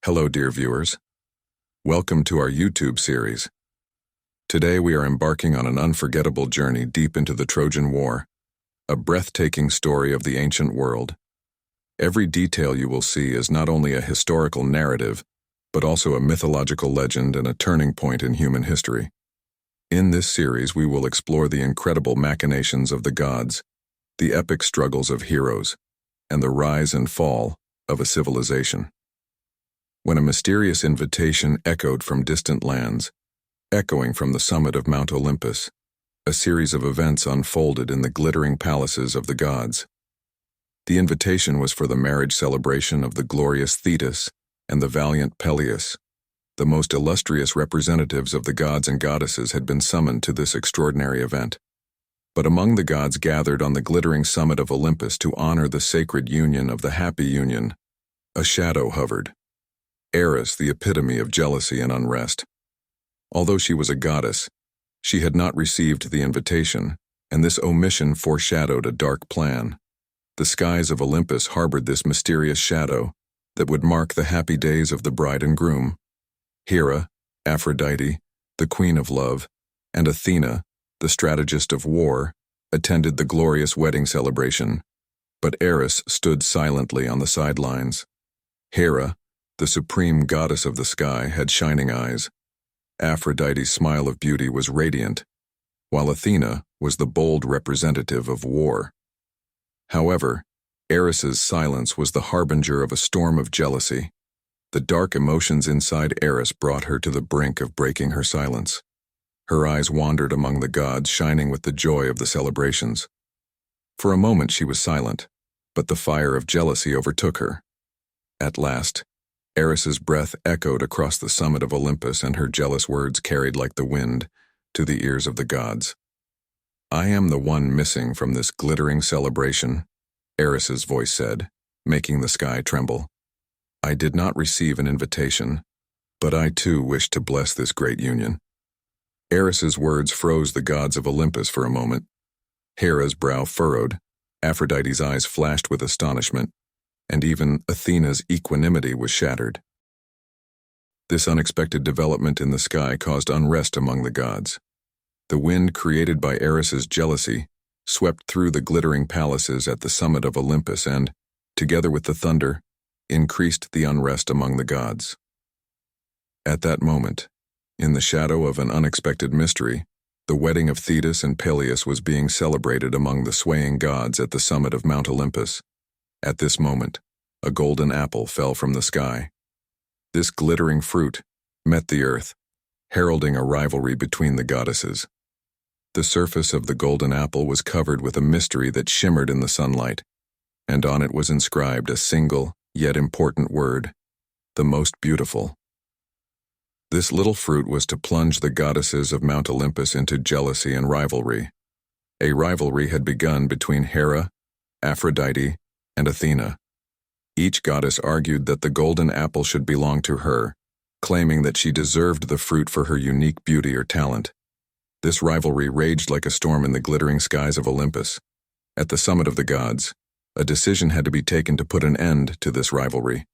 Hello, dear viewers. Welcome to our YouTube series. Today we are embarking on an unforgettable journey deep into the Trojan War, a breathtaking story of the ancient world. Every detail you will see is not only a historical narrative, but also a mythological legend and a turning point in human history. In this series we will explore the incredible machinations of the gods, the epic struggles of heroes, and the rise and fall of a civilization. When a mysterious invitation echoed from distant lands, echoing from the summit of Mount Olympus, a series of events unfolded in the glittering palaces of the gods. The invitation was for the marriage celebration of the glorious Thetis and the valiant Peleus. The most illustrious representatives of the gods and goddesses had been summoned to this extraordinary event. But among the gods gathered on the glittering summit of Olympus to honor the sacred union of the happy union, a shadow hovered. Eris, the epitome of jealousy and unrest. Although she was a goddess, she had not received the invitation, and this omission foreshadowed a dark plan. The skies of Olympus harbored this mysterious shadow that would mark the happy days of the bride and groom. Hera, Aphrodite, the queen of love, and Athena, the strategist of war, attended the glorious wedding celebration, but Eris stood silently on the sidelines. Hera, the supreme goddess of the sky, had shining eyes. Aphrodite's smile of beauty was radiant, while Athena was the bold representative of war. However, Eris's silence was the harbinger of a storm of jealousy. The dark emotions inside Eris brought her to the brink of breaking her silence. Her eyes wandered among the gods, shining with the joy of the celebrations. For a moment she was silent, but the fire of jealousy overtook her. At last, Eris's breath echoed across the summit of Olympus, and her jealous words carried like the wind to the ears of the gods. "I am the one missing from this glittering celebration," Eris's voice said, making the sky tremble. "I did not receive an invitation, but I too wish to bless this great union." Eris's words froze the gods of Olympus for a moment. Hera's brow furrowed, Aphrodite's eyes flashed with astonishment, and even Athena's equanimity was shattered. This unexpected development in the sky caused unrest among the gods. The wind created by Eris's jealousy swept through the glittering palaces at the summit of Olympus and, together with the thunder, increased the unrest among the gods. At that moment, in the shadow of an unexpected mystery, the wedding of Thetis and Peleus was being celebrated among the swaying gods at the summit of Mount Olympus. At this moment, a golden apple fell from the sky. This glittering fruit met the earth, heralding a rivalry between the goddesses. The surface of the golden apple was covered with a mystery that shimmered in the sunlight, and on it was inscribed a single, yet important word: the most beautiful. This little fruit was to plunge the goddesses of Mount Olympus into jealousy and rivalry. A rivalry had begun between Hera, Aphrodite, and Athena. Each goddess argued that the golden apple should belong to her, claiming that she deserved the fruit for her unique beauty or talent. This rivalry raged like a storm in the glittering skies of Olympus. At the summit of the gods, a decision had to be taken to put an end to this rivalry.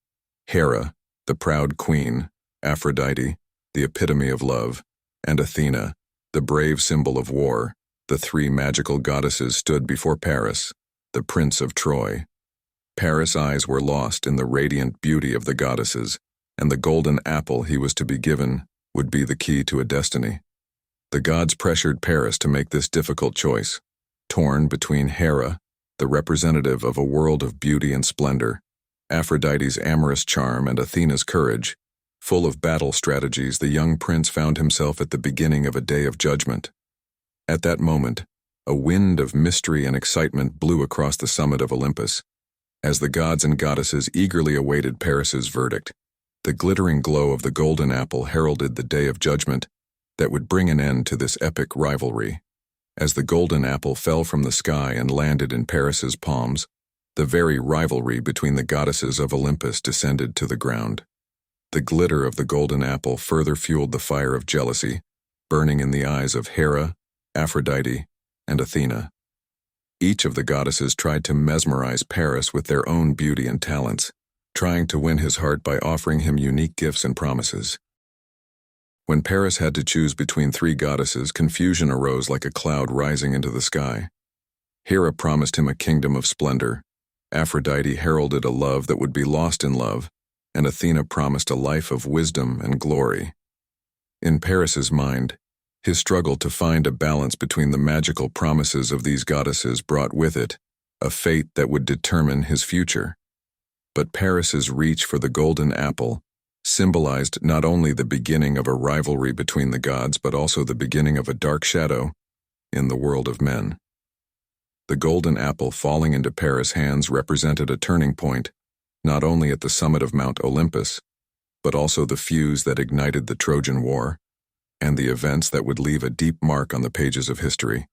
Hera, the proud queen, Aphrodite, the epitome of love, and Athena, the brave symbol of war, the three magical goddesses stood before Paris, the prince of Troy. Paris' eyes were lost in the radiant beauty of the goddesses, and the golden apple he was to be given would be the key to a destiny. The gods pressured Paris to make this difficult choice, torn between Hera, the representative of a world of beauty and splendor, Aphrodite's amorous charm, and Athena's courage. Full of battle strategies, the young prince found himself at the beginning of a day of judgment. At that moment, a wind of mystery and excitement blew across the summit of Olympus. As the gods and goddesses eagerly awaited Paris's verdict, the glittering glow of the golden apple heralded the day of judgment that would bring an end to this epic rivalry. As the golden apple fell from the sky and landed in Paris's palms, the very rivalry between the goddesses of Olympus descended to the ground. The glitter of the golden apple further fueled the fire of jealousy, burning in the eyes of Hera, Aphrodite, and Athena. Each of the goddesses tried to mesmerize Paris with their own beauty and talents, trying to win his heart by offering him unique gifts and promises. When Paris had to choose between three goddesses, confusion arose like a cloud rising into the sky. Hera promised him a kingdom of splendor, Aphrodite heralded a love that would be lost in love, and Athena promised a life of wisdom and glory. In Paris's mind, his struggle to find a balance between the magical promises of these goddesses brought with it a fate that would determine his future. But Paris's reach for the golden apple symbolized not only the beginning of a rivalry between the gods but also the beginning of a dark shadow in the world of men. The golden apple falling into Paris' hands represented a turning point, not only at the summit of Mount Olympus, but also the fuse that ignited the Trojan War, and the events that would leave a deep mark on the pages of history.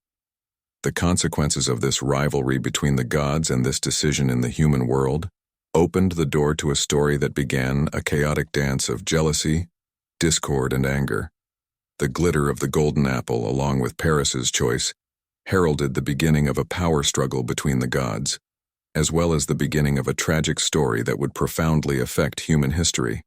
The consequences of this rivalry between the gods and this decision in the human world opened the door to a story that began a chaotic dance of jealousy, discord, and anger. The glitter of the golden apple, along with Paris's choice, heralded the beginning of a power struggle between the gods, as well as the beginning of a tragic story that would profoundly affect human history.